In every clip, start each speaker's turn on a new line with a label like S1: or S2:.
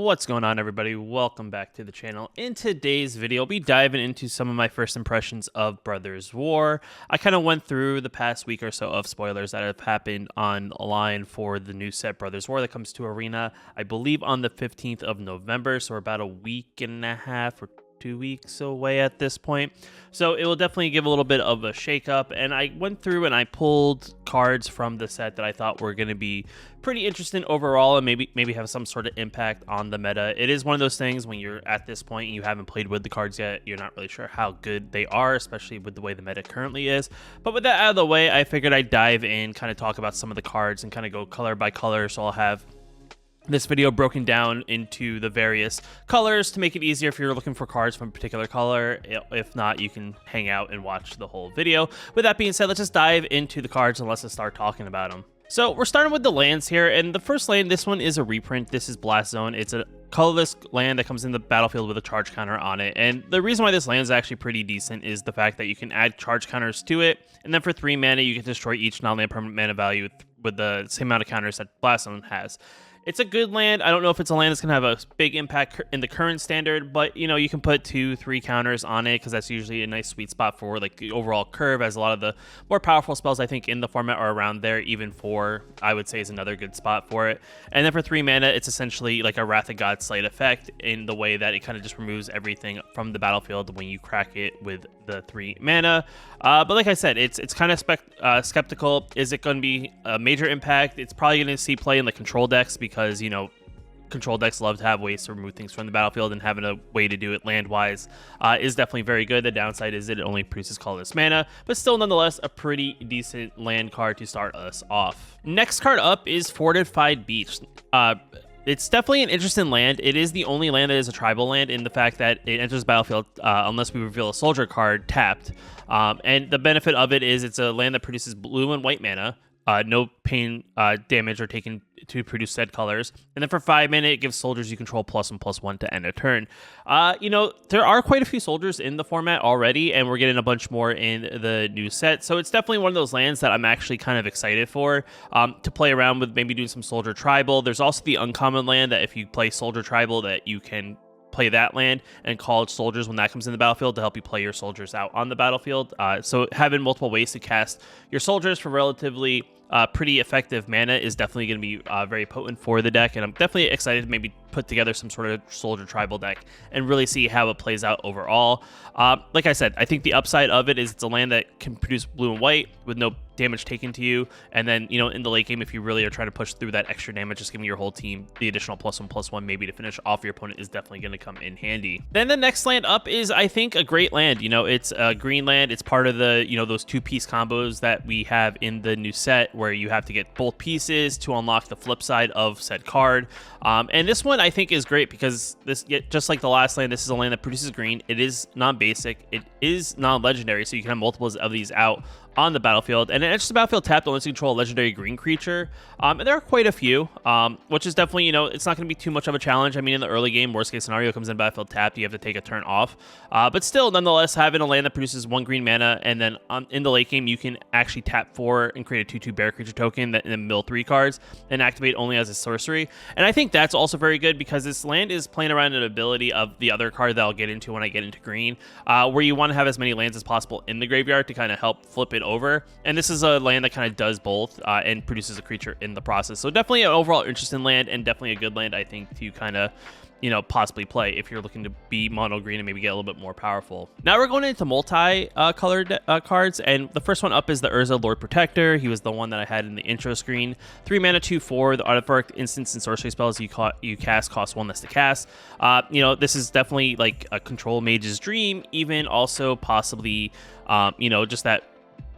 S1: What's going on, everybody? Welcome back to the channel. In today's video, I'll be diving into some of my first impressions of Brothers War. I kind of went through the past week or so of spoilers that have happened online for the new set Brothers War that comes to Arena, I believe on the 15th of November, so we're about a week and a half or 2 weeks away at this point. So it will definitely give a little bit of a shakeup, and I went through and I pulled cards from the set that I thought were going to be pretty interesting overall and maybe have some sort of impact on the meta. It is one of those things when you're at this point and you haven't played with the cards yet, you're not really sure how good they are, especially with the way the meta currently is. But with that out of the way, I figured I'd dive in, kind of talk about some of the cards and kind of go color by color. So I'll have this video broken down into the various colors to make it easier if you're looking for cards from a particular color. If not, you can hang out and watch the whole video. With that being said, let's just dive into the cards and let's just start talking about them. So we're starting with the lands here, and the first land, this one is a reprint. This is Blast Zone. It's a colorless land that comes in the battlefield with a charge counter on it. And the reason why this land is actually pretty decent is the fact that you can add charge counters to it, and then for 3 mana, you can destroy each non-land permanent mana value with the same amount of counters that Blast Zone has. It's a good land. I don't know if it's a land that's going to have a big impact in the current standard, but, you know, you can put 2-3 counters on it because that's usually a nice sweet spot for, like, the overall curve, as a lot of the more powerful spells, I think, in the format are around there. Even 4, I would say, is another good spot for it. And then for 3 mana, it's essentially like a Wrath of God Slate effect in the way that it kind of just removes everything from the battlefield when you crack it with the 3 mana. But like I said, it's kind of skeptical. Is it going to be a major impact? It's probably going to see play in the control decks because, you know, control decks love to have ways to remove things from the battlefield, and having a way to do it land-wise is definitely very good. The downside is that it only produces colorless mana, but still nonetheless a pretty decent land card to start us off. Next card up is Fortified Beach. It's definitely an interesting land. It is the only land that is a tribal land in the fact that it enters the battlefield unless we reveal a soldier card tapped. And the benefit of it is it's a land that produces blue and white mana. No pain damage are taken to produce said colors. And then for 5 mana, it gives soldiers you control +1/+1 to end a turn. You know, there are quite a few soldiers in the format already, and we're getting a bunch more in the new set. So it's definitely one of those lands that I'm actually kind of excited for to play around with, maybe doing some soldier tribal. There's also the uncommon land that if you play soldier tribal that you can play that land and call soldiers when that comes in the battlefield to help you play your soldiers out on the battlefield. So having multiple ways to cast your soldiers for relatively pretty effective mana is definitely going to be very potent for the deck, and I'm definitely excited to maybe put together some sort of soldier tribal deck and really see how it plays out overall. Like I said, I think the upside of it is it's a land that can produce blue and white with no damage taken to you, and then, you know, in the late game, if you really are trying to push through that extra damage, just giving your whole team the additional +1/+1 maybe to finish off your opponent is definitely going to come in handy. Then the next land up is, I think, a great land. You know, it's a green land. It's part of the, you know, those 2-piece combos that we have in the new set where you have to get both pieces to unlock the flip side of said card. And this one I think is great because this, just like the last land, this is a land that produces green. It is non-basic. It is non-legendary, so you can have multiples of these out on the battlefield, and it enters the battlefield tapped only to control a legendary green creature. And there are quite a few, which is definitely, you know, it's not going to be too much of a challenge. I mean, in the early game, worst case scenario, comes in battlefield tapped, you have to take a turn off. But still, nonetheless, having a land that produces 1 green mana, and then in the late game, you can actually tap 4 and create a 2/2 bear creature token that then mill 3 cards and activate only as a sorcery. And I think that's also very good because this land is playing around an ability of the other card that I'll get into when I get into green, where you want to have as many lands as possible in the graveyard to kind of help flip it over. And this is a land that kind of does both and produces a creature in the process. So definitely an overall interesting land, and definitely a good land, I think, to kind of, you know, possibly play if you're looking to be mono green and maybe get a little bit more powerful. Now we're going into multi-colored cards, and the first one up is the Urza Lord Protector. He was the one that I had in the intro screen. 3 mana, 2/4. The artifact, instants, and sorcery spells you cast cost 1 less to cast. You know, this is definitely like a control mage's dream, even also possibly, you know, just that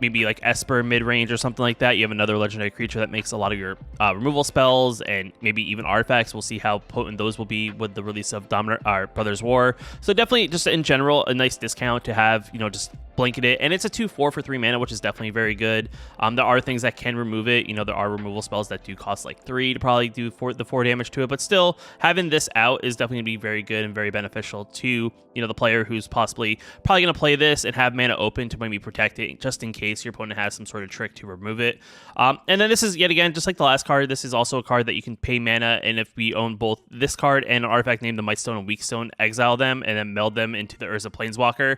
S1: maybe like Esper mid-range or something like that. You have another legendary creature that makes a lot of your removal spells and maybe even artifacts. We'll see how potent those will be with the release of Brothers War. So definitely just in general, a nice discount to have, you know, just blanket it. And it's a 2/4 for 3 mana, which is definitely very good. There are things that can remove it. You know, there are removal spells that do cost like 3 to probably do 4 damage to it. But still, having this out is definitely going to be very good and very beneficial to, you know, the player who's probably going to play this and have mana open to maybe protect it just in case case your opponent has some sort of trick to remove it. And then this is, yet again, just like the last card, this is also a card that you can pay mana, and if we own both this card and an artifact named the Mightstone and Weakstone, exile them and then meld them into the Urza Planeswalker.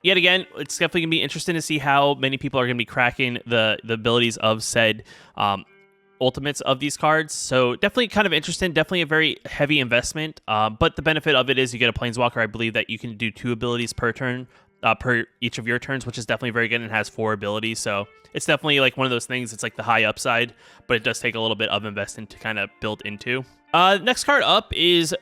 S1: Yet again, it's definitely going to be interesting to see how many people are going to be cracking the abilities of said ultimates of these cards. So definitely kind of interesting, definitely a very heavy investment, but the benefit of it is you get a Planeswalker. I believe that you can do 2 abilities per turn, per each of your turns, which is definitely very good, and has 4 abilities. So it's definitely like one of those things, it's like the high upside, but it does take a little bit of investment to kind of build into. Next card up is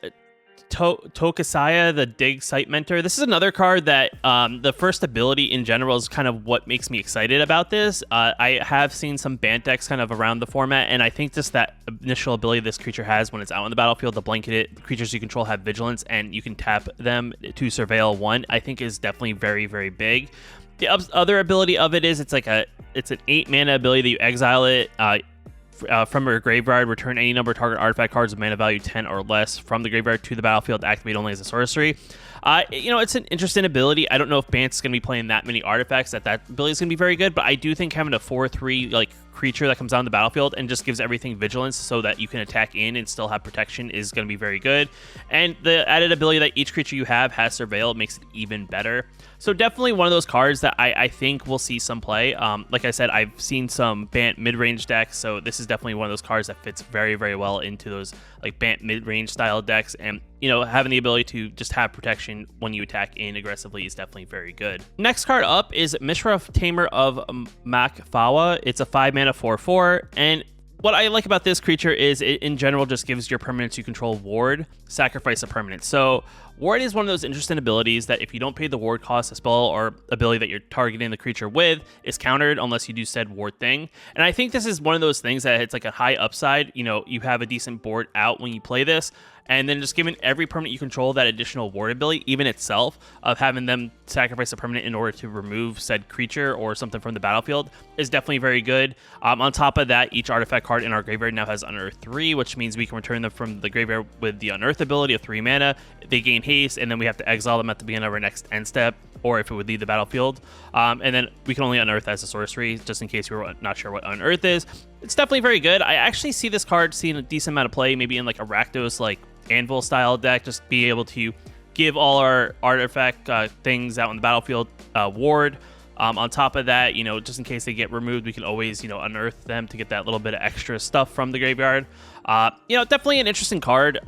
S1: Tokasaya, the Dig Site Mentor. This is another card that the first ability in general is kind of what makes me excited about this. I have seen some Bant decks kind of around the format, and I think just that initial ability this creature has when it's out on the battlefield, the blanket it, creatures you control have vigilance, and you can tap them to surveil 1, I think is definitely very, very big. The other ability of it is it's an 8 mana ability that you exile it. From your graveyard, return any number of target artifact cards with mana value 10 or less from the graveyard to the battlefield, activate only as a sorcery. It's an interesting ability. I don't know if Bant's going to be playing that many artifacts that ability is going to be very good, but I do think having a 4/3 like creature that comes on the battlefield and just gives everything vigilance so that you can attack in and still have protection is going to be very good. And the added ability that each creature you have has surveil makes it even better. So definitely one of those cards that I think we'll see some play. Like I said, I've seen some Bant mid-range decks, so this is definitely one of those cards that fits very, very well into those like Bant mid-range style decks. And having the ability to just have protection when you attack in aggressively is definitely very good. Next card up is Mishra, Tamer of Makfawa. It's a 5 mana 4/4, and what I like about this creature is it in general just gives your permanents you control ward, sacrifice a permanent. So ward is one of those interesting abilities that if you don't pay the ward cost, a spell or ability that you're targeting the creature with is countered unless you do said ward thing. And I think this is one of those things that it's like a high upside. You have a decent board out when you play this, and then just giving every permanent you control that additional ward ability, even itself, of having them sacrifice a permanent in order to remove said creature or something from the battlefield is definitely very good. On top of that, each artifact card in our graveyard now has Unearth 3, which means we can return them from the graveyard with the Unearth ability of 3 mana. They gain haste, and then we have to exile them at the beginning of our next end step, or if it would leave the battlefield. And then we can only Unearth as a sorcery, just in case you're not sure what Unearth is. It's definitely very good. I actually see this card seeing a decent amount of play, maybe in like a Rakdos, like Anvil style deck, just be able to give all our artifact things out on the battlefield ward. On top of that, just in case they get removed, we can always, unearth them to get that little bit of extra stuff from the graveyard. Definitely an interesting card.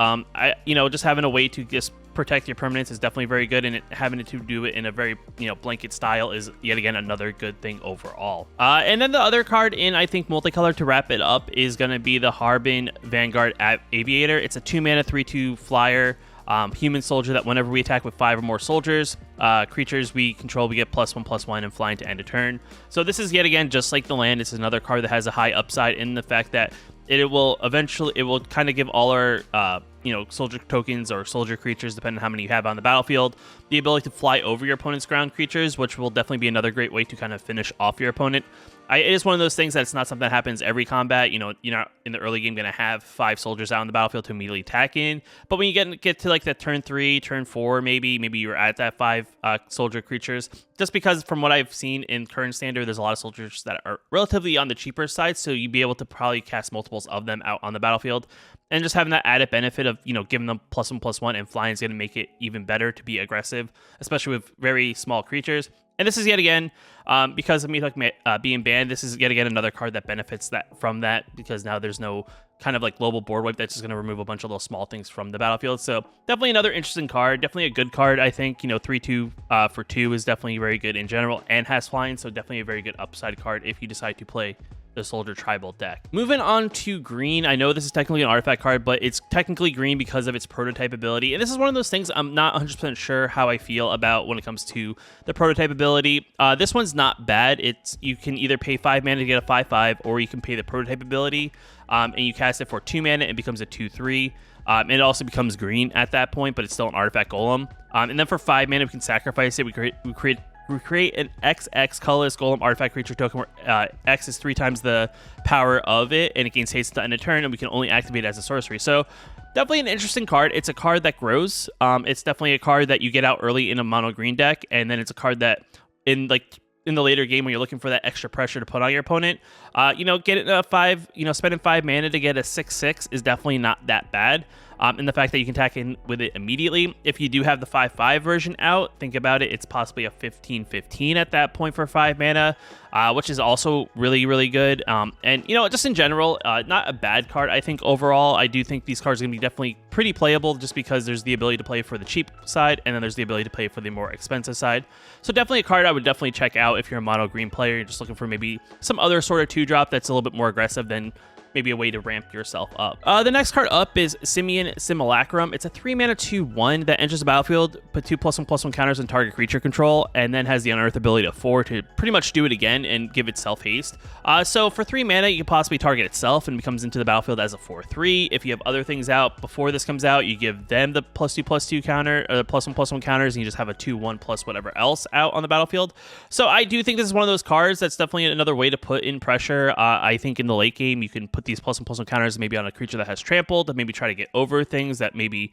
S1: Just having a way to just protect your permanents is definitely very good, and having to do it in a very, blanket style is yet again another good thing overall. And then the other card in, I think, multicolor to wrap it up is going to be the Harbin Vanguard Aviator. It's a 2 mana 3/2 flyer. Human soldier that whenever we attack with 5 or more soldiers, creatures we control, we get +1/+1 and flying to end a turn. So this is yet again just like the land. This is another card that has a high upside in the fact that it will kind of give all our soldier tokens or soldier creatures, depending on how many you have on the battlefield, the ability to fly over your opponent's ground creatures, which will definitely be another great way to kind of finish off your opponent. It is one of those things that's not something that happens every combat. You're not in the early game going to have 5 soldiers out on the battlefield to immediately attack in. But when you get to like that turn 3, turn 4, maybe you're at that 5 soldier creatures. Just because from what I've seen in current standard, there's a lot of soldiers that are relatively on the cheaper side, so you'd be able to probably cast multiples of them out on the battlefield. And just having that added benefit of, giving them +1/+1 and flying is going to make it even better to be aggressive, especially with very small creatures. And this is yet again, because of me being banned, this is yet again another card that benefits from that, because now there's no kind of like global board wipe that's just going to remove a bunch of little small things from the battlefield. So definitely another interesting card, definitely a good card. I think 3/2 for 2 is definitely very good in general and has flying, so definitely a very good upside card if you decide to play the Soldier Tribal deck. Moving on to green, I know this is technically an artifact card, but it's technically green because of its prototype ability. And this is one of those things I'm not 100% sure how I feel about when it comes to the prototype ability. This one's not bad. You can either pay 5 mana to get a 5/5, or you can pay the prototype ability, and you cast it for 2 mana and it becomes a 2/3. And it also becomes green at that point, but it's still an artifact golem. And then for 5 mana, we can sacrifice it. We create an XX colorless golem artifact creature token where X is 3 times the power of it, and it gains haste to end a turn, and we can only activate it as a sorcery. So definitely an interesting card. It's a card that grows. It's definitely a card that you get out early in a mono green deck, and then it's a card that in like in the later game when you're looking for that extra pressure to put on your opponent. Getting spending 5 mana to get a 6/6 is definitely not that bad. And the fact that you can attack in with it immediately. If you do have the 5/5 version out, think about it. It's possibly a 15/15 at that point for 5 mana, which is also really, really good. And just in general, not a bad card. I think overall, I do think these cards are going to be definitely pretty playable just because there's the ability to play for the cheap side, and then there's the ability to play for the more expensive side. So definitely a card I would definitely check out if you're a mono green player. You're just looking for maybe some other sort of 2-drop that's a little bit more aggressive than maybe a way to ramp yourself up. The next card up is Simian Simulacrum. It's a 3-mana 2/1 that enters the battlefield, put 2+1/+1 counters on target creature control, and then has the Unearth ability to 4 to pretty much do it again and give itself haste. So for 3 mana, you can possibly target itself and becomes into the battlefield as a 4/3. If you have other things out before this comes out, you give them the +2/+2 counter, or the +1/+1 counters, and you just have a 2/1 plus whatever else out on the battlefield. So I do think this is one of those cards that's definitely another way to put in pressure. I think in the late game, you can put these +1/+1 counters maybe on a creature that has trampled to maybe try to get over things that maybe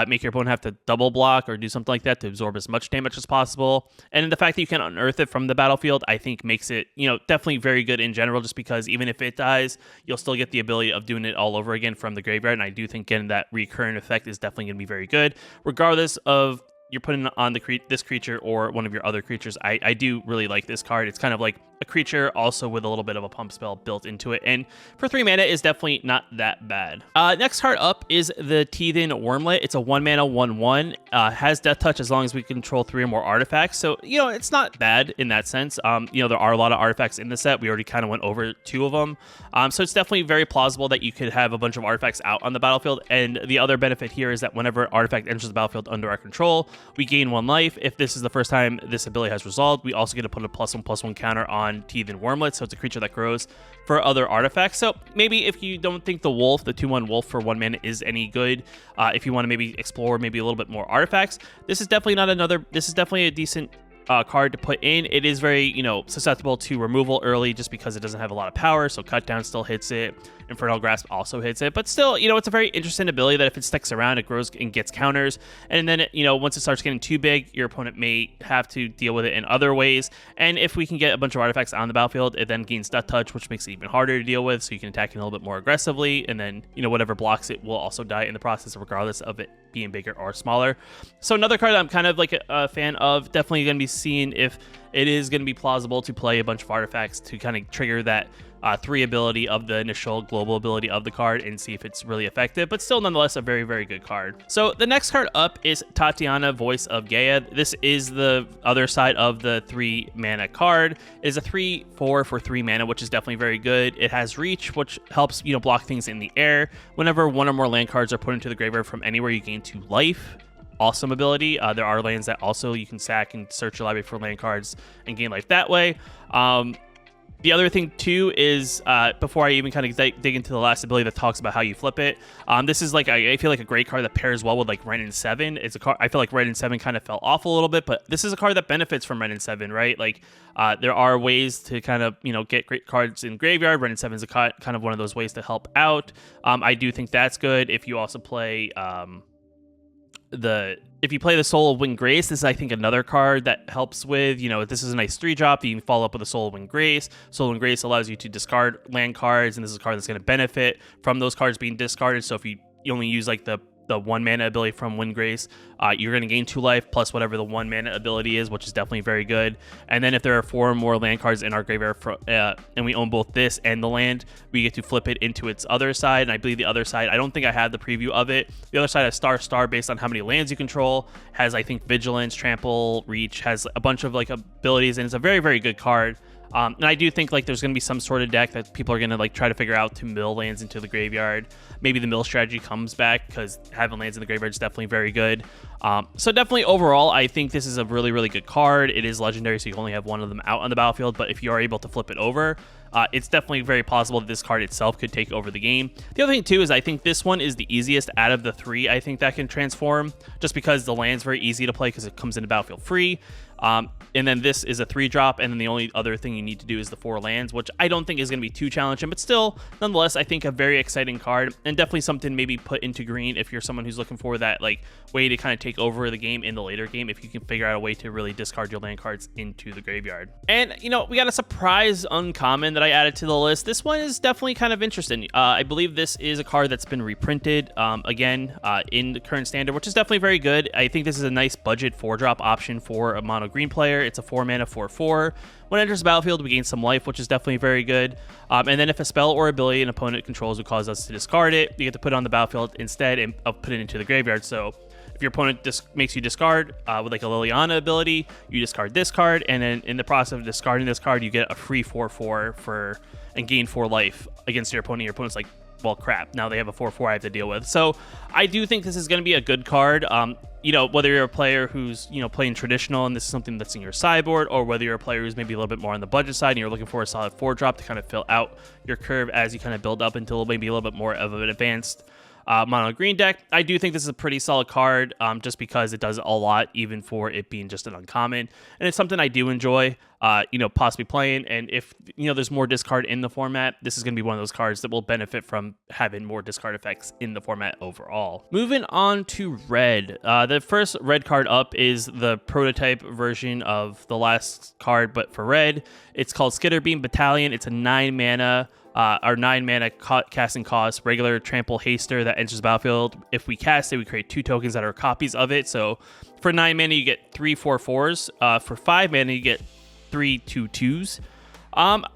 S1: make your opponent have to double block or do something like that to absorb as much damage as possible. And the fact that you can unearth it from the battlefield, I think makes it, definitely very good in general, just because even if it dies, you'll still get the ability of doing it all over again from the graveyard. And I do think getting that recurrent effect is definitely going to be very good, regardless of you're putting on this creature or one of your other creatures. I do really like this card. It's kind of like a creature also with a little bit of a pump spell built into it, and for 3 mana is definitely not that bad. Next card up is the Teethen Wormlet. It's a 1-mana 1/1, has Death Touch as long as we control 3 or more artifacts, so it's not bad in that sense. There are a lot of artifacts in the set. We already kind of went over 2 of them, so it's definitely very plausible that you could have a bunch of artifacts out on the battlefield. And the other benefit here is that whenever an artifact enters the battlefield under our control, we gain 1 life. If this is the first time this ability has resolved, we also get to put a +1/+1 counter on Teethen Wormlet, so it's a creature that grows for other artifacts. So maybe if you don't think the 2/1 wolf for 1 mana is any good, if you want to maybe explore maybe a little bit more artifacts, this is definitely a decent card to put in. It is very, susceptible to removal early just because it doesn't have a lot of power, so Cut Down still hits it. Infernal Grasp also hits it, but still, it's a very interesting ability that if it sticks around, it grows and gets counters, and then, once it starts getting too big, your opponent may have to deal with it in other ways, and if we can get a bunch of artifacts on the battlefield, it then gains Death Touch, which makes it even harder to deal with, so you can attack it a little bit more aggressively, and then, whatever blocks it will also die in the process, regardless of it being bigger or smaller. So another card that I'm kind of like a fan of, definitely going to be seeing if it is going to be plausible to play a bunch of artifacts to kind of trigger that 3 ability of the initial global ability of the card and see if it's really effective, but still nonetheless a very, very good card. So the next card up is Tatiana, Voice of Gaia. This is the other side of the 3 mana card. It is a 3/4 for 3 mana, which is definitely very good. It has reach, which helps block things in the air. Whenever 1 or more land cards are put into the graveyard from anywhere, you gain 2 life. Awesome ability. There are lands that also you can sack and search your library for land cards and gain life that way. The other thing too is, before I even kind of dig into the last ability that talks about how you flip it, this is like, I feel like a great card that pairs well with like Wrenn and 7. It's a card, I feel like Wrenn and 7 kind of fell off a little bit, but this is a card that benefits from Wrenn and 7, right? Like, there are ways to kind of, get great cards in graveyard. Wrenn and 7 is kind of one of those ways to help out. I do think that's good. If you also play, if you play the Soul of Wind Grace, this is, I think, another card that helps with, this is a nice 3-drop. You can follow up with a Soul of Wind Grace. Soul of Wind Grace allows you to discard land cards, and this is a card that's going to benefit from those cards being discarded. So if you only use like the 1 mana ability from Wind Grace, you're going to gain 2 life plus whatever the 1 mana ability is, which is definitely very good. And then if there are 4 or more land cards in our graveyard and we own both this and the land, we get to flip it into its other side. And I believe the other side, I don't think I have the preview of it. The other side has star based on how many lands you control, has, I think, vigilance, trample, reach, has a bunch of like abilities, and it's a very, very good card. And I do think like there's going to be some sort of deck that people are going to like try to figure out to mill lands into the graveyard. Maybe the mill strategy comes back because having lands in the graveyard is definitely very good. So definitely overall, I think this is a really, really good card. It is legendary, so you only have 1 of them out on the battlefield, but if you are able to flip it over, it's definitely very possible that this card itself could take over the game. The other thing too is I think this one is the easiest out of the 3, I think, that can transform, just because the land's very easy to play because it comes into battlefield free. And then this is a 3-drop, and then the only other thing you need to do is the 4 lands, which I don't think is going to be too challenging, but still, nonetheless, I think a very exciting card, and definitely something maybe put into green if you're someone who's looking for that like way to kind of take over the game in the later game, if you can figure out a way to really discard your land cards into the graveyard. And, you know, we got a surprise uncommon that I added to the list. This one is definitely kind of interesting. I believe this is a card that's been reprinted, again, in the current standard, which is definitely very good. I think this is a nice budget 4-drop option for a mono green player. It's a 4-mana 4/4. When it enters the battlefield, we gain some life, which is definitely very good. And then if a spell or ability an opponent controls would cause us to discard it, you get to put it on the battlefield instead and put it into the graveyard. So if your opponent makes you discard with like a Liliana ability, you discard this card, and then in the process of discarding this card, you get a free 4/4 and gain 4 life against your opponent. Your opponent's like, well, crap, now they have a 4/4 I have to deal with. So I do think this is going to be a good card. You know, whether you're a player who's, you know, playing traditional and this is something that's in your sideboard, or whether you're a player who's maybe a little bit more on the budget side and you're looking for a solid 4-drop to kind of fill out your curve as you kind of build up until maybe a little bit more of an advanced mono green deck. I do think this is a pretty solid card, just because it does a lot, even for it being just an uncommon, and it's something I do enjoy, you know, possibly playing. And if, you know, there's more discard in the format, this is going to be one of those cards that will benefit from having more discard effects in the format overall. Moving on to red, the first red card up is the prototype version of the last card, but for red, it's called Skitterbeam Battalion. It's a 9-mana our 9-mana casting cost, regular trample haster that enters the battlefield. If we cast it, we create 2 tokens that are copies of it. So for 9 mana, you get 3 4/4s. For 5 mana, you get 3 2/2s.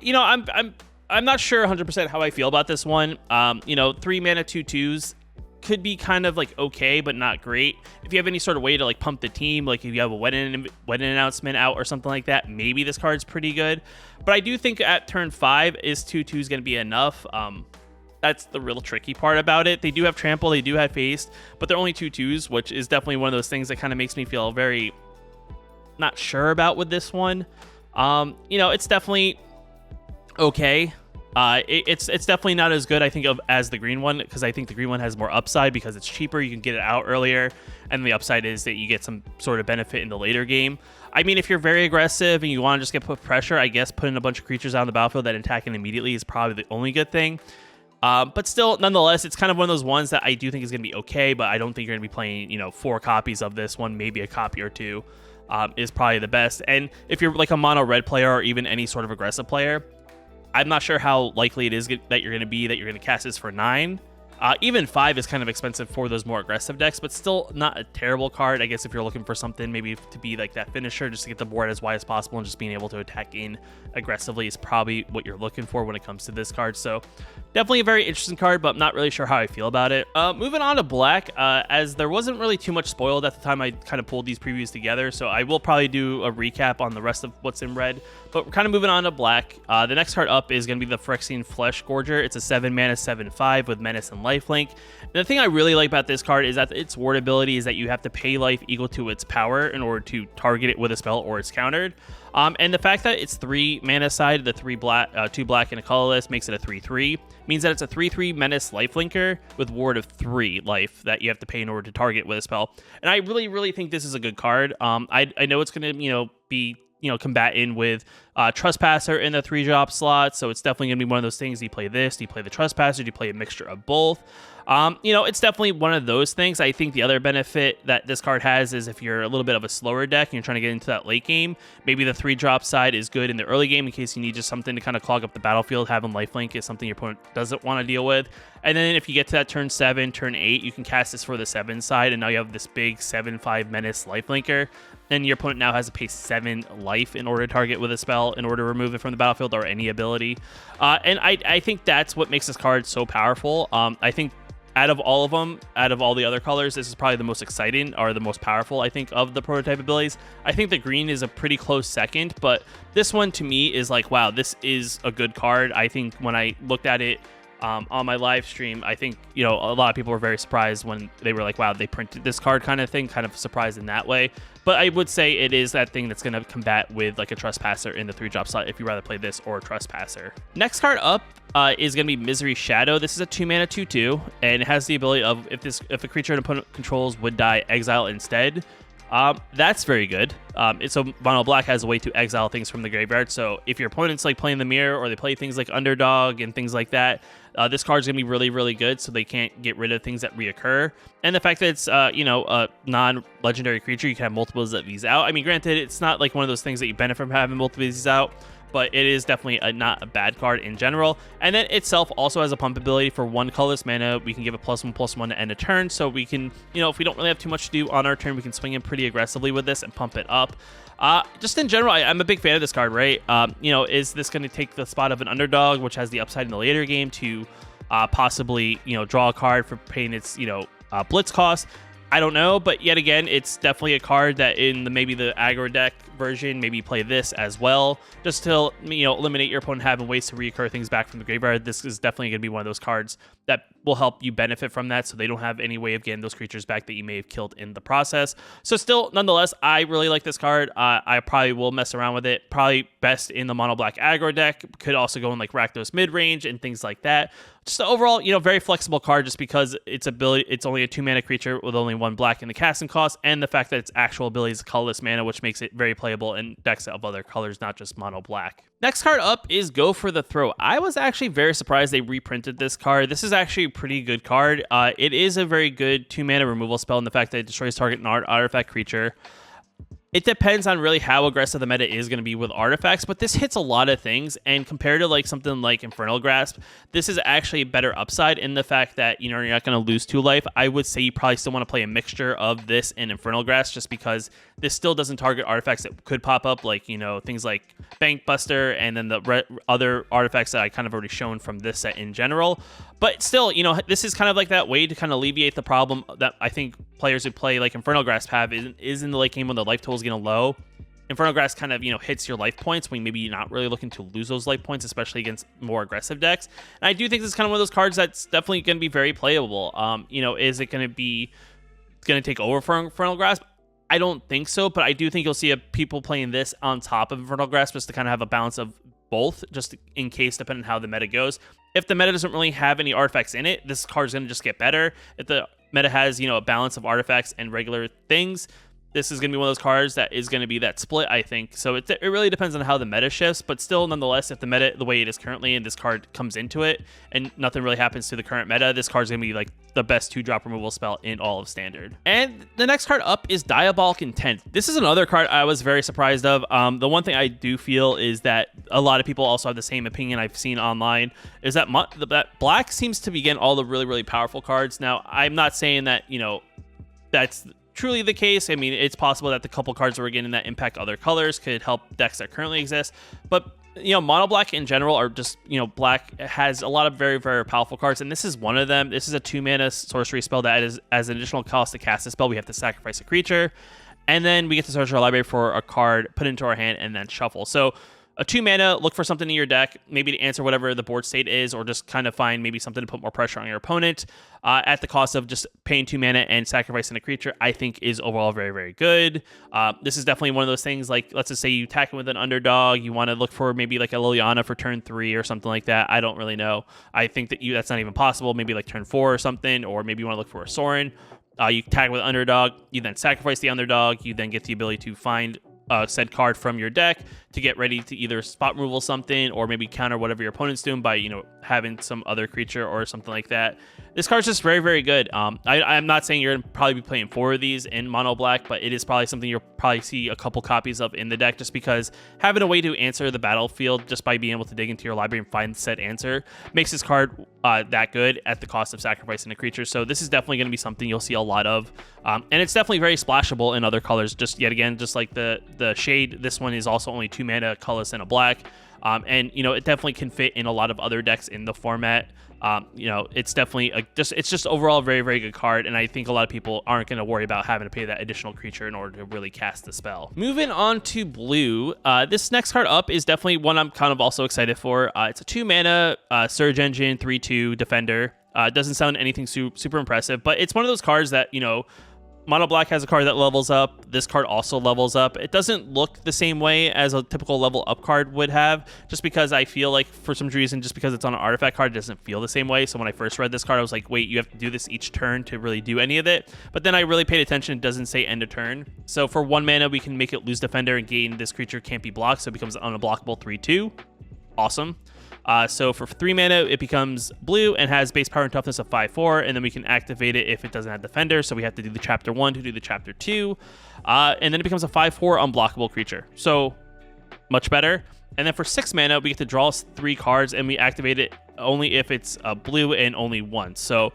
S1: You know, I'm not sure 100% how I feel about this one. You know, 3 mana 2/2s could be kind of like okay, but not great. If you have any sort of way to like pump the team, like if you have a wedding announcement out or something like that, maybe this card's pretty good. But I do think at turn 5 is 2/2 going to be enough. That's the real tricky part about it. They do have trample, they do have haste, but they're only 2/2s, which is definitely one of those things that kind of makes me feel very not sure about with this one. You know, it's definitely okay. It's definitely not as good, I think, as the green one, because I think the green one has more upside because it's cheaper. You can get it out earlier, and the upside is that you get some sort of benefit in the later game. I mean, if you're very aggressive and you want to just get put pressure, I guess putting a bunch of creatures out on the battlefield that attack immediately is probably the only good thing. But still, nonetheless, it's kind of one of those ones that I do think is going to be okay, but I don't think you're going to be playing, you know, 4 copies of this one, maybe a copy or 2 is probably the best. And if you're like a mono red player or even any sort of aggressive player, I'm not sure how likely it is that you're going to cast this for 9. Even 5 is kind of expensive for those more aggressive decks, but still not a terrible card. I guess if you're looking for something maybe to be like that finisher, just to get the board as wide as possible and just being able to attack in aggressively is probably what you're looking for when it comes to this card. So definitely a very interesting card, but I'm not really sure how I feel about it. Moving on to black, as there wasn't really too much spoiled at the time I kind of pulled these previews together, so I will probably do a recap on the rest of what's in red, but we're kind of moving on to black. The next card up is going to be the Phyrexian Flesh Gorger. It's a 7-mana 7/5 with Menace and lifelink. And the thing I really like about this card is that its ward ability is that you have to pay life equal to its power in order to target it with a spell or it's countered. And the fact that it's 3 mana side, the 2 black and a colorless, makes it a 3/3, means that it's a 3/3 Menace lifelinker with ward of 3 life that you have to pay in order to target with a spell. And I really, really think this is a good card. I know it's going to, be combat in with Trespasser in the 3-drop slot, so it's definitely going to be one of those things. Do you play this? Do you play the Trespasser? Do you play a mixture of both? It's definitely one of those things. I think the other benefit that this card has is if you're a little bit of a slower deck and you're trying to get into that late game, maybe the 3-drop side is good in the early game in case you need just something to kind of clog up the battlefield. Having lifelink is something your opponent doesn't want to deal with. And then if you get to that turn 7, turn 8, you can cast this for the 7 side, and now you have this big 7/5 Menace lifelinker. And your opponent now has to pay 7 life in order to target with a spell in order to remove it from the battlefield or any ability. And I think that's what makes this card so powerful. I think out of all of them, out of all the other colors, this is probably the most exciting or the most powerful, I think, of the prototype abilities. I think the green is a pretty close second, but this one to me is like, wow, this is a good card. I think when I looked at it on my live stream, I think, a lot of people were very surprised when they were like, wow, they printed this card kind of thing, kind of surprised in that way. But I would say it is that thing that's going to combat with like a Trespasser in the 3-drop slot if you rather play this or a Trespasser. Next card up is going to be Misery Shadow. This is a 2-mana 2/2, and it has the ability of if a creature an opponent controls would die, exile instead. That's very good. So mono black has a way to exile things from the graveyard. So if your opponent's like playing the mirror or they play things like underdog and things like that, this card's gonna be really, really good. So they can't get rid of things that reoccur. And the fact that it's a non-legendary creature, you can have multiples of these out. I mean, granted, it's not like one of those things that you benefit from having multiple of these out, but it is definitely not a bad card in general. And then itself also has a pump ability for 1 colorless mana. We can give a +1/+1 to end a turn, so we can, if we don't really have too much to do on our turn, we can swing in pretty aggressively with this and pump it up. Just in general, I'm a big fan of this card, right? Is this going to take the spot of an underdog, which has the upside in the later game to possibly, draw a card for paying its, blitz cost? I don't know, but yet again, it's definitely a card that in maybe the aggro deck version, maybe play this as well, just to eliminate your opponent having ways to reoccur things back from the graveyard. This is definitely going to be one of those cards that will help you benefit from that, so they don't have any way of getting those creatures back that you may have killed in the process. So still, nonetheless, I really like this card. I probably will mess around with it. Probably best in the mono black aggro deck. Could also go in like Rakdos mid range and things like that. Just the overall, very flexible card, just because it's only a 2-mana creature with only 1 black in the casting cost, and the fact that its actual ability is colorless mana, which makes it very playable in decks of other colors, not just mono black. Next card up is Go for the Throw. I was actually very surprised they reprinted this card. This is actually a pretty good card. It is a very good 2-mana removal spell in the fact that it destroys target artifact creature. It depends on really how aggressive the meta is going to be with artifacts, but this hits a lot of things, and compared to like something like Infernal Grasp, this is actually a better upside in the fact that you're not going to lose 2 life. I would say you probably still want to play a mixture of this and Infernal Grasp, just because this still doesn't target artifacts that could pop up, like things like Bank Buster and then the other artifacts that I kind of already shown from this set in general. But still, this is kind of like that way to kind of alleviate the problem that I think players who play like Infernal Grasp have is in the late game when the life total is getting low. Infernal Grasp kind of, hits your life points when maybe you're not really looking to lose those life points, especially against more aggressive decks. And I do think this is kind of one of those cards that's definitely going to be very playable. Is it going to take over for Infernal Grasp? I don't think so, but I do think you'll see people playing this on top of Infernal Grasp just to kind of have a balance of both, just in case, depending on how the meta goes. If the meta doesn't really have any artifacts in it, this card's going to just get better. If the meta has, a balance of artifacts and regular things, this is going to be one of those cards that is going to be that split, I think. So it really depends on how the meta shifts, but still, nonetheless, if the meta, the way it is currently, and this card comes into it, and nothing really happens to the current meta, this card's going to be like the best 2-drop removal spell in all of Standard. And the next card up is Diabolic Intent. This is another card I was very surprised of. The one thing I do feel is that a lot of people also have the same opinion I've seen online, is that black seems to be getting all the really, really powerful cards. Now, I'm not saying that, that's truly the case. I mean, it's possible that the couple cards that we're getting that impact other colors could help decks that currently exist, but mono black in general are just, black has a lot of very, very powerful cards, and this is one of them. This is a 2-mana sorcery spell that is, as an additional cost to cast a spell, we have to sacrifice a creature, and then we get to search our library for a card, put it into our hand, and then shuffle. So a 2-mana, look for something in your deck, maybe to answer whatever the board state is, or just kind of find maybe something to put more pressure on your opponent at the cost of just paying 2 mana and sacrificing a creature, I think is overall very, very good. This is definitely one of those things, like, let's just say you attack with an underdog, you want to look for maybe like a Liliana for turn 3 or something like that. I don't really know. I think that that's not even possible. Maybe like turn 4 or something, or maybe you want to look for a Sorin. You tag with underdog, you then sacrifice the underdog, you then get the ability to find said card from your deck to get ready to either spot removal something or maybe counter whatever your opponent's doing by having some other creature or something like that. This card's just very, very good. I'm not saying you're gonna probably be playing 4 of these in mono black, but it is probably something you'll probably see a couple copies of in the deck, just because having a way to answer the battlefield just by being able to dig into your library and find said answer makes this card that good at the cost of sacrificing a creature. So this is definitely going to be something you'll see a lot of, and it's definitely very splashable in other colors. Just yet again, just like the Shade, this one is also only 2 mana, colorless, and a black, and it definitely can fit in a lot of other decks in the format. It's definitely it's just overall a very, very good card, and I think a lot of people aren't going to worry about having to pay that additional creature in order to really cast the spell. Moving on to blue, this next card up is definitely one I'm kind of also excited for. It's a 2 mana Surge Engine 3/2 defender. Doesn't sound anything super impressive, but it's one of those cards that Mono Black has a card that levels up. This card also levels up. It doesn't look the same way as a typical level up card would have, just because I feel like for some reason, just because it's on an artifact card, it doesn't feel the same way. So when I first read this card, I was like, wait, you have to do this each turn to really do any of it. But then I really paid attention. It doesn't say end of turn. So for 1 mana, we can make it lose defender and gain this creature can't be blocked. So it becomes unblockable 3/2. Awesome. So for 3 mana, it becomes blue and has base power and toughness of 5/4, and then we can activate it if it doesn't have defender. So we have to do the chapter 1 to do the chapter 2, and then it becomes a 5/4 unblockable creature. So much better. And then for 6 mana, we get to draw 3 cards, and we activate it only if it's blue and only once. So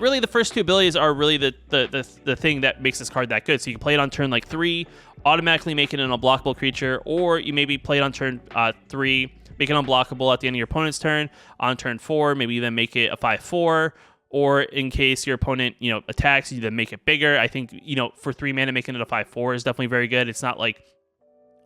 S1: really, the first 2 abilities are really the thing that makes this card that good. So you can play it on turn like 3, automatically make it an unblockable creature, or you maybe play it on turn 3. Make it unblockable at the end of your opponent's turn. On turn 4, maybe you then make it a 5/4, or in case your opponent, attacks, you then make it bigger. I think, for 3 mana, making it a 5/4 is definitely very good. It's not like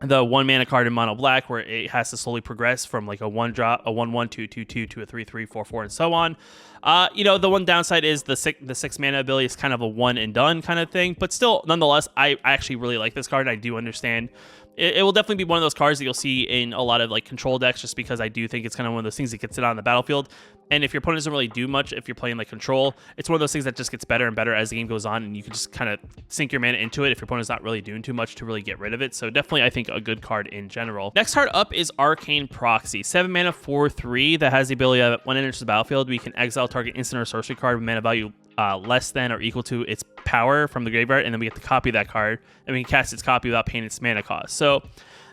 S1: the 1 mana card in Mono Black where it has to slowly progress from like a 1-drop, a 1/1, 2/2 to a 3/3, 4/4, and so on. The one downside is the 6 mana ability is kind of a one and done kind of thing, but still, nonetheless, I actually really like this card. I do understand. It will definitely be one of those cards that you'll see in a lot of like control decks, just because I do think it's kind of one of those things that gets it on the battlefield. And if your opponent doesn't really do much, if you're playing like control, it's one of those things that just gets better and better as the game goes on, and you can just kind of sink your mana into it if your opponent's not really doing too much to really get rid of it. So definitely, I think, a good card in general. Next card up is Arcane Proxy. 7 mana, 4/3 that has the ability that when it enters the battlefield, we can exile target instant or sorcery card with mana value less than or equal to its power from the graveyard, and then we get to copy that card, and we can cast its copy without paying its mana cost. So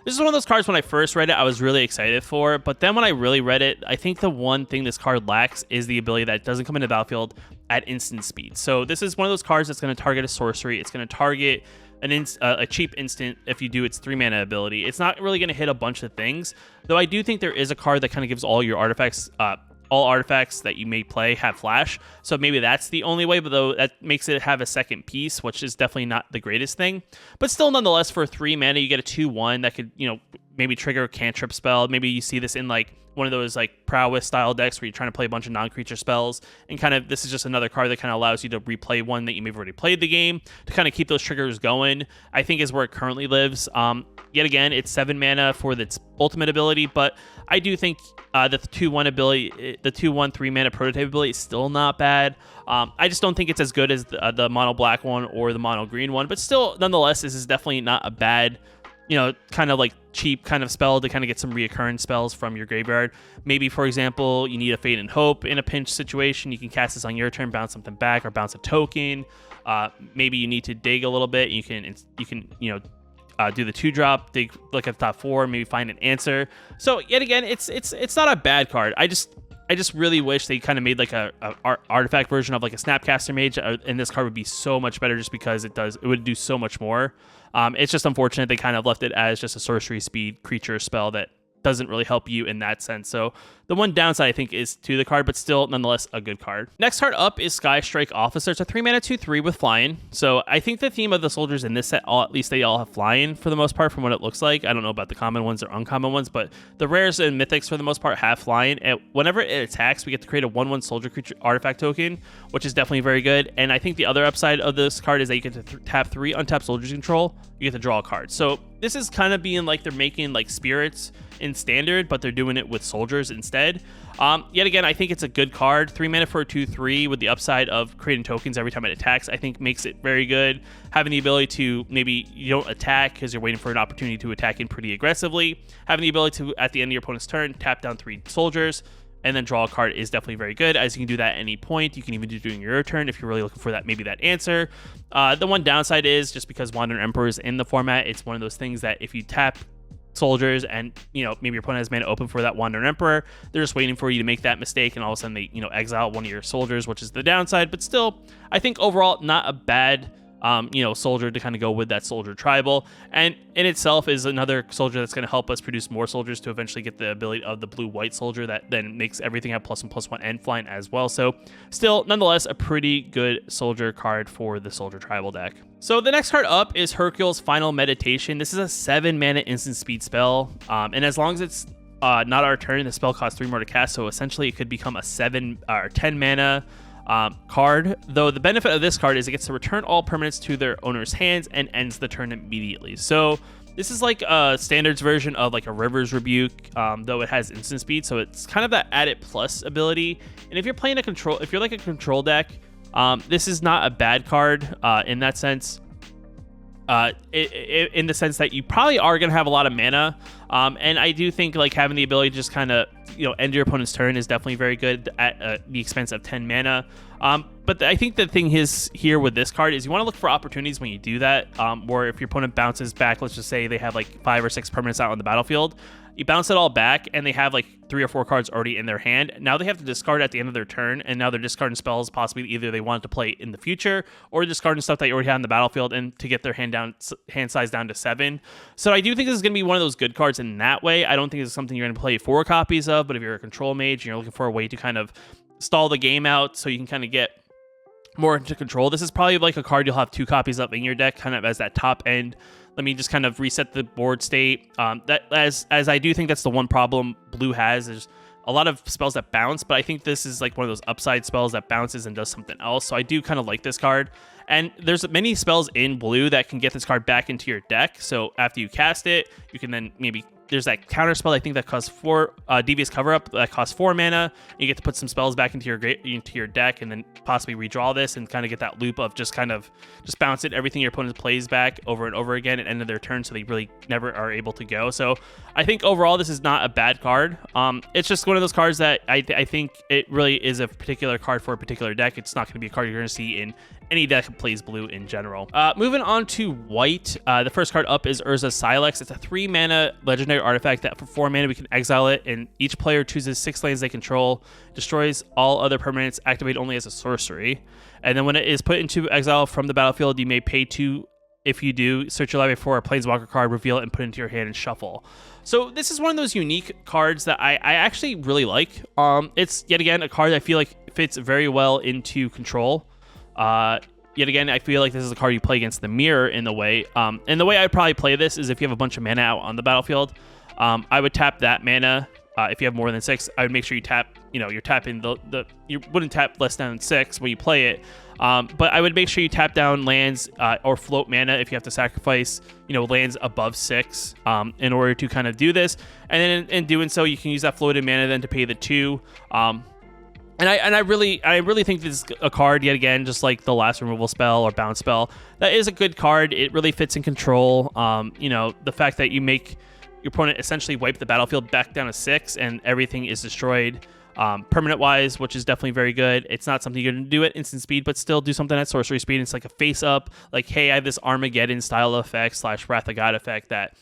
S1: this is one of those cards when I first read it, I was really excited for, but then when I really read it, I think the one thing this card lacks is the ability that it doesn't come into the battlefield at instant speed. So this is one of those cards that's going to target a sorcery. It's going to target a cheap instant if you do its 3 mana ability. It's not really going to hit a bunch of things, though I do think there is a card that kind of gives all your artifacts all artifacts that you may play have flash, so maybe that's the only way, but though that makes it have a second piece, which is definitely not the greatest thing. But still, nonetheless, for 3 mana, you get a 2/1 that could, maybe trigger a cantrip spell. Maybe you see this in like one of those like prowess style decks where you're trying to play a bunch of non-creature spells, and kind of this is just another card that kind of allows you to replay one that you may have already played the game to kind of keep those triggers going. I think is where it currently lives. Yet again, it's 7 mana for its ultimate ability, but I do think the 2/1 ability, the 2/1 3 mana prototype ability is still not bad. I just don't think it's as good as the mono black one or the mono green one, but still, nonetheless, this is definitely not a bad, kind of like cheap kind of spell to kind of get some reoccurring spells from your graveyard. Maybe, for example, you need a Fate and Hope in a pinch situation. You can cast this on your turn, bounce something back, or bounce a token. Maybe you need to dig a little bit. You can do the 2-drop, dig, look at the top 4, maybe find an answer. So yet again, it's not a bad card. I just really wish they kind of made like a artifact version of like a Snapcaster Mage, and this card would be so much better just because it would do so much more. It's just unfortunate they kind of left it as just a sorcery speed creature spell that doesn't really help you in that sense. So the one downside I think is to the card, but still nonetheless a good card. Next card up is Sky Strike Officer. It's a 3 mana 2/3 with flying. So I think the theme of the soldiers in this set, at least they all have flying for the most part from what it looks like. I don't know about the common ones or uncommon ones, but the rares and mythics for the most part have flying. And whenever it attacks, we get to create a 1/1 soldier creature artifact token, which is definitely very good. And I think the other upside of this card is that you get to tap 3 untapped soldiers control. You get to draw a card. So this is kind of being like they're making like spirits in standard, but they're doing it with soldiers instead. Yet again, I think it's a good card. 3 mana for a 2/3 with the upside of creating tokens every time it attacks, I think makes it very good. Having the ability to maybe you don't attack because you're waiting for an opportunity to attack in pretty aggressively. Having the ability to, at the end of your opponent's turn, tap down 3 soldiers and then draw a card is definitely very good, as you can do that at any point. You can even do it during your turn if you're really looking for that, maybe that answer. The one downside is just because Wandering Emperor is in the format, it's one of those things that if you tap soldiers and maybe your opponent has mana open for that Wandering Emperor, they're just waiting for you to make that mistake, and all of a sudden they exile one of your soldiers, which is the downside. But still, I think overall not a bad soldier to kind of go with that soldier tribal, and in itself is another soldier that's going to help us produce more soldiers to eventually get the ability of the blue-white soldier that then makes everything have +1/+1 and flying as well. So still, nonetheless, a pretty good soldier card for the soldier tribal deck. So the next card up is Hercule's Final Meditation. This is a 7 mana instant speed spell, and as long as it's not our turn, the spell costs 3 more to cast, so essentially it could become a 7 or 10 mana card, though the benefit of this card is it gets to return all permanents to their owner's hands and ends the turn immediately. So this is like a standards version of like a River's Rebuke, though it has instant speed, so it's kind of that added plus ability. And if you're playing if you're like a control deck, this is not a bad card in that sense. In the sense that you probably are going to have a lot of mana, and I do think like having the ability to just kind of end your opponent's turn is definitely very good at the expense of 10 mana. But I think the thing is here with this card is you want to look for opportunities when you do that, or if your opponent bounces back, let's just say they have like 5 or 6 permanents out on the battlefield. You bounce it all back, and they have like 3 or 4 cards already in their hand. Now they have to discard at the end of their turn, and now they're discarding spells possibly either they want to play in the future or discarding stuff that you already have on the battlefield and to get their hand size down to 7. So I do think this is going to be one of those good cards in that way. I don't think it's something you're going to play 4 copies of, but if you're a control mage and you're looking for a way to kind of stall the game out so you can kind of get more into control, this is probably like a card you'll have 2 copies of in your deck, kind of as that top end. Let me just kind of reset the board state. That as I do think that's the one problem blue has. There's a lot of spells that bounce, but I think this is like one of those upside spells that bounces and does something else. So I do kind of like this card. And there's many spells in blue that can get this card back into your deck. So after you cast it, you can then maybe there's that counter spell I think that costs 4 Devious Cover Up that costs 4 mana. You get to put some spells back into your deck and then possibly redraw this and kind of get that loop of just bounce it everything your opponent plays back over and over again at end of their turn, so they really never are able to go. So I think overall this is not a bad card. It's just one of those cards that I think it really is a particular card for a particular deck. It's not going to be a card you're going to see in any deck that plays blue in general. Moving on to white, the first card up is Urza Sylex. It's a 3 mana legendary artifact that for 4 mana we can exile it, and each player chooses 6 lands they control, destroys all other permanents, activate only as a sorcery. And then when it is put into exile from the battlefield, you may pay 2. If you do, search your library for a Planeswalker card, reveal it, and put it into your hand and shuffle. So this is one of those unique cards that I actually really like. It's yet again a card that I feel like fits very well into control. Yet again, I feel like this is a card you play against the mirror in the way. And the way I'd probably play this is if you have a bunch of mana out on the battlefield, I would tap that mana. If you have more than 6, I would make sure you tap, you're tapping you wouldn't tap less than 6 when you play it. But I would make sure you tap down lands or float mana if you have to sacrifice, lands above 6 in order to kind of do this. And then in doing so, you can use that floated mana then to pay the 2. And I really think this is a card, yet again, just like the last removal spell or bounce spell, that is a good card. It really fits in control. The fact that you make your opponent essentially wipe the battlefield back down to 6 and everything is destroyed permanent wise, which is definitely very good. It's not something you're going to do at instant speed, but still do something at sorcery speed. It's like a face up, like, hey, I have this Armageddon style effect / Wrath of God effect that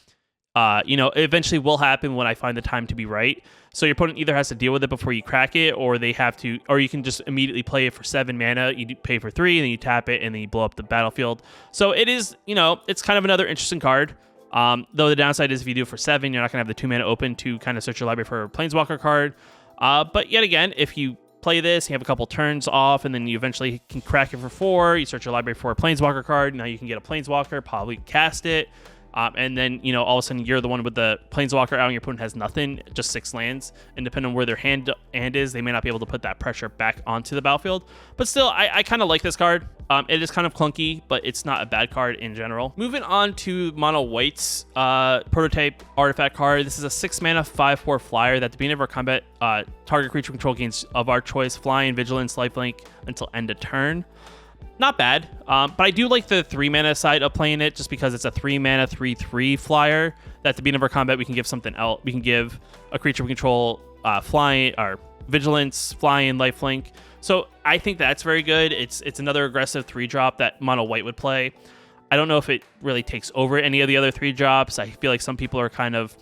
S1: eventually will happen when I find the time to be right. So your opponent either has to deal with it before you crack it, or they have to, or you can just immediately play it for 7 mana. You pay for 3, and then you tap it, and then you blow up the battlefield. So it is, it's kind of another interesting card. Though the downside is if you do it for 7, you're not gonna have the 2 mana open to kind of search your library for a Planeswalker card. But yet again, if you play this, you have a couple turns off, and then you eventually can crack it for 4. You search your library for a Planeswalker card. Now you can get a Planeswalker, probably cast it. And then, all of a sudden you're the one with the Planeswalker out and your opponent has nothing, just 6 lands. And depending on where their hand is, they may not be able to put that pressure back onto the battlefield. But still, I kind of like this card. It is kind of clunky, but it's not a bad card in general. Moving on to Mono White's prototype artifact card. This is a 6 mana 5/4 flyer that at the beginning of our combat, target creature control gains of our choice flying, vigilance, lifelink until end of turn. Not bad, but I do like the 3 mana side of playing it just because it's a 3 mana 3/3 flyer that at the beginning of our combat we can give something else. We can give a creature we control flying or vigilance, flying, lifelink. So I think that's very good. It's another aggressive 3-drop that Mono White would play. I don't know if it really takes over any of the other 3 drops. I feel like some people are kind of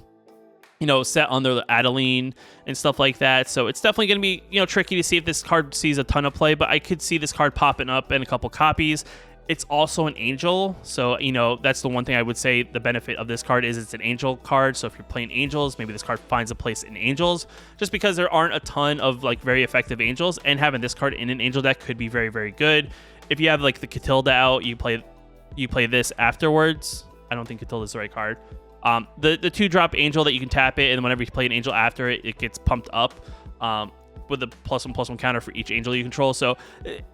S1: set on their Adeline and stuff like that. So it's definitely going to be, tricky to see if this card sees a ton of play, but I could see this card popping up in a couple copies. It's also an angel. So, that's the one thing I would say the benefit of this card is it's an angel card. So if you're playing angels, maybe this card finds a place in angels just because there aren't a ton of very effective angels, and having this card in an angel deck could be very, very good. If you have the Catilda out, you play this afterwards. I don't think Catilda's the right card. The 2-drop angel that you can tap it, and whenever you play an angel after it, it gets pumped up. with a +1/+1 counter for each angel you control. So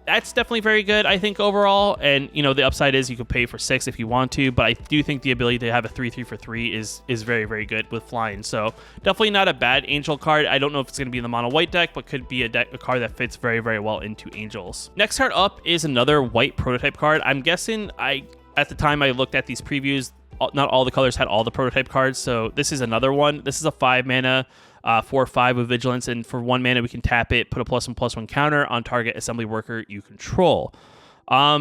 S1: that's definitely very good, I think, overall. And you know, the upside is you could pay for 6 if you want to, but I do think the ability to have a 3/3 for 3 is very, very good with flying. So definitely not a bad angel card. I don't know if it's going to be in the mono white deck, but could be a card that fits very, very well into angels. Next card up is another white prototype card. I'm guessing at the time I looked at these previews, not all the colors had all the prototype cards, so this is another one. This is a 5 mana 4/5 with vigilance, and for 1 mana we can tap it, put a +1/+1 counter on target assembly worker you control.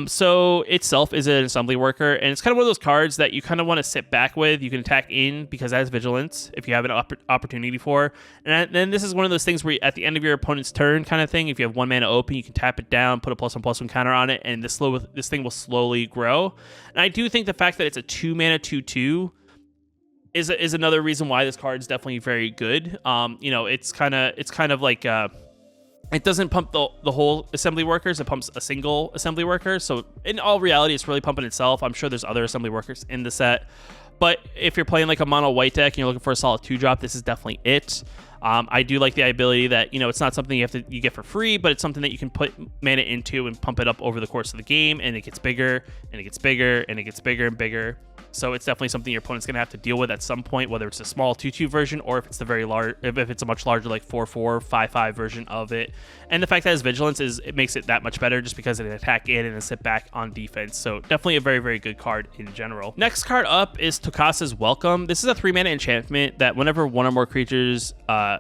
S1: So itself is an assembly worker, and it's kind of one of those cards that you kind of want to sit back with. You can attack in because it has vigilance if you have an opportunity for. And then this is one of those things where at the end of your opponent's turn kind of thing, if you have 1 mana open, you can tap it down, put a +1/+1 counter on it, and this thing will slowly grow. And I do think the fact that it's a 2 mana 2/2 is another reason why this card is definitely very good. You know, it's kind of like it doesn't pump the whole assembly workers, it pumps a single assembly worker. So in all reality, it's really pumping itself. I'm sure there's other assembly workers in the set, but if you're playing like a mono white deck and you're looking for a solid 2-drop, this is definitely it. I do like the ability that, you know, it's not something you get for free, but it's something that you can put mana into and pump it up over the course of the game, and it gets bigger and it gets bigger and it gets bigger and bigger. So it's definitely something your opponent's going to have to deal with at some point, whether it's a small 2/2 version or if it's the very large, if it's a much larger like 4/4, 5/5 version of it. And the fact that it has vigilance it makes it that much better just because it can attack in and then sit back on defense. So definitely a very, very good card in general. Next card up is Tokasa's Welcome. This is a 3 mana enchantment that whenever 1 or more creatures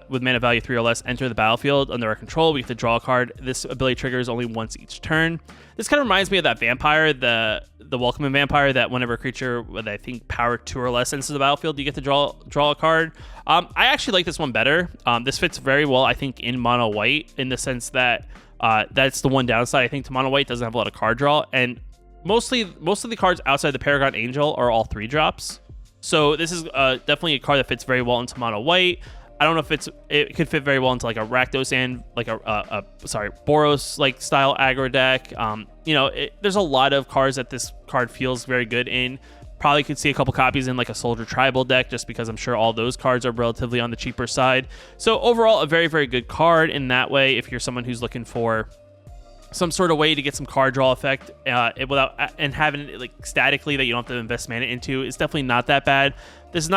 S1: with mana value 3 or less enter the battlefield under our control, we get to draw a card. This ability triggers only once each turn. This kind of reminds me of that vampire, the Welcoming Vampire, that whenever a creature with, I think, power 2 or less enters the battlefield, you get to draw a card. I actually like this one better. This fits very well, I think, in mono white, in the sense that that's the one downside. I think to mono white doesn't have a lot of card draw, and most of the cards outside the Paragon Angel are all 3-drops. So this is definitely a card that fits very well into mono white. I don't know if it could fit very well into like a Rakdos and like a Boros like style aggro deck. You know, there's a lot of cards that this card feels very good in. Probably could see a couple copies in like a Soldier Tribal deck, just because I'm sure all those cards are relatively on the cheaper side. So overall, a very, very good card in that way. If you're someone who's looking for some sort of way to get some card draw effect without and having it like statically that you don't have to invest mana into, it's definitely not that bad. This is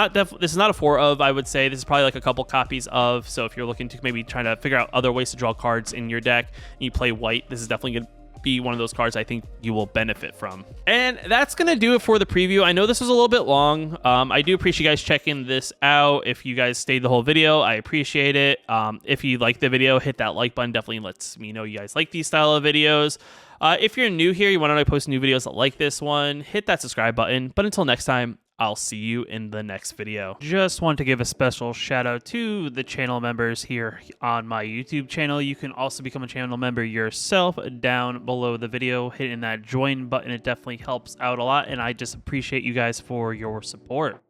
S1: not a 4 of, I would say. This is probably like a couple copies of. So if you're looking to maybe trying to figure out other ways to draw cards in your deck and you play white, this is definitely going to be one of those cards I think you will benefit from. And that's gonna do it for the preview. I know this was a little bit long. I do appreciate you guys checking this out. If you guys stayed the whole video, I appreciate it. If you like the video, hit that like button. Definitely lets me know you guys like these style of videos. If you're new here, you want to know I post new videos like this one, hit that subscribe button. But until next time, I'll see you in the next video. Just want to give a special shout out to the channel members here on my YouTube channel. You can also become a channel member yourself down below the video. Hitting that join button, it definitely helps out a lot, and I just appreciate you guys for your support.